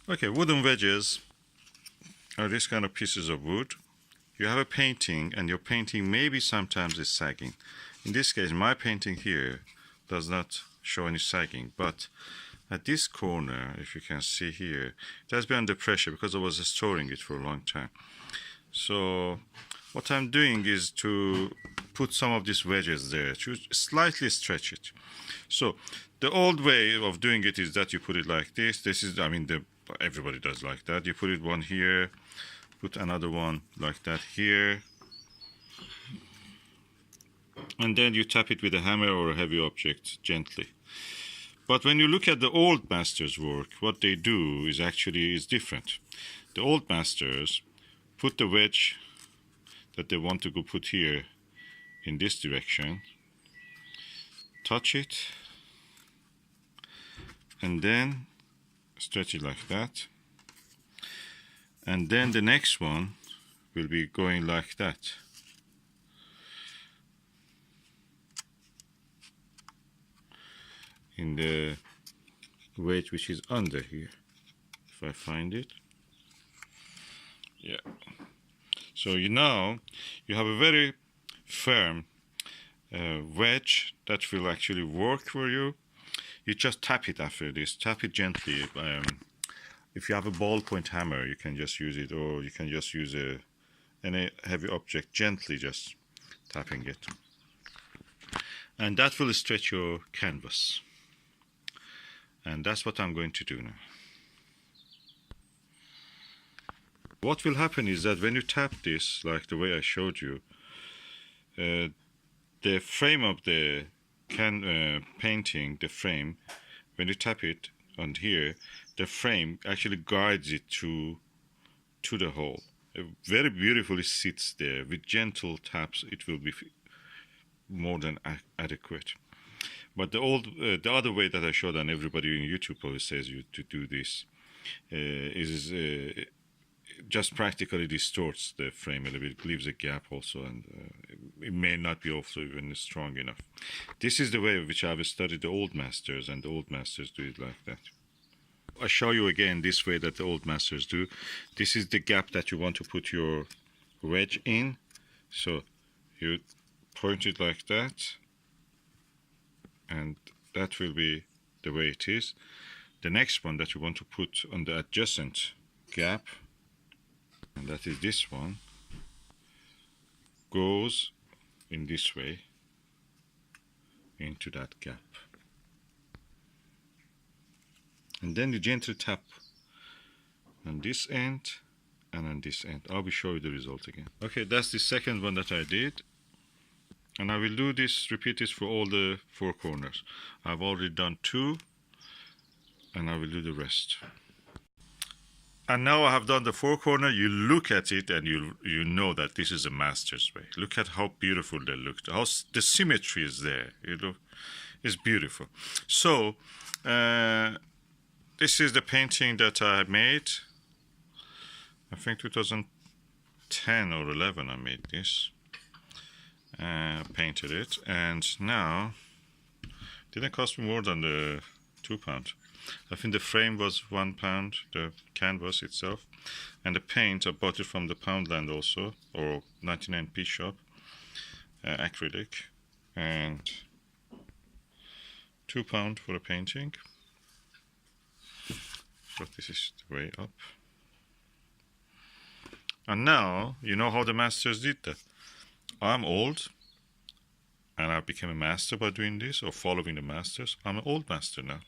Okay, wooden wedges are these kind of pieces of wood. You have a painting, and your painting maybe sometimes is sagging. In this case, my painting here does not show any sagging, but at this corner, if you can see here, it has been under pressure because I was storing it for a long time. So what I'm doing is to put some of these wedges there to slightly stretch it. So the old way of doing it is that you put it like this. This is, I mean, everybody does like that. You put it one here, put another one like that here, and then you tap it with a hammer or a heavy object gently. But when you look at the old masters' work, what they do is actually different. The old masters put the wedge that they want to go put here in this direction, touch it, and then stretch it like that. And then the next one will be going like that. In the wedge which is under here, if I find it. Yeah. So now you have a very firm wedge that will actually work for you. You just tap it after this. Tap it gently. If you have a ballpoint hammer, you can just use it, or you can just use any heavy object, gently just tapping it. And that will stretch your canvas. And that's what I'm going to do now. What will happen is that when you tap this, like the way I showed you, the frame of the painting, the frame, when you tap it on here, the frame actually guides it to the hole. It very beautifully sits there. With gentle taps, it will be more than adequate. But the other way that I showed, and everybody in YouTube always says you to do this, is just practically distorts the frame a little bit, leaves a gap also, and it may not be also even strong enough. This is the way which I've studied the old masters, and the old masters do it like that. I'll show you again this way that the old masters do. This is the gap that you want to put your wedge in. So you point it like that, and that will be the way it is. The next one that you want to put on the adjacent gap, and that is this one, goes in this way into that gap. And then you gently tap on this end and on this end. I will show you the result again. Okay, that's the second one that I did. And I will do this, repeat this for all the four corners. I've already done 2, and I will do the rest. And now I have done the 4 corner. You look at it and you know that this is a master's way. Look at how beautiful they look. How the symmetry is there. You know, it's beautiful. So this is the painting that I made. I think 2010 or 11 I made this. Painted it, and now it didn't cost me more than the £2. I think the frame was £1, the canvas itself, and the paint I bought it from the Poundland also, or 99p shop, acrylic, and £2 for a painting. So this is the way up. And now you know how the masters did that. I'm old, and I became a master by doing this, or following the masters. I'm an old master now.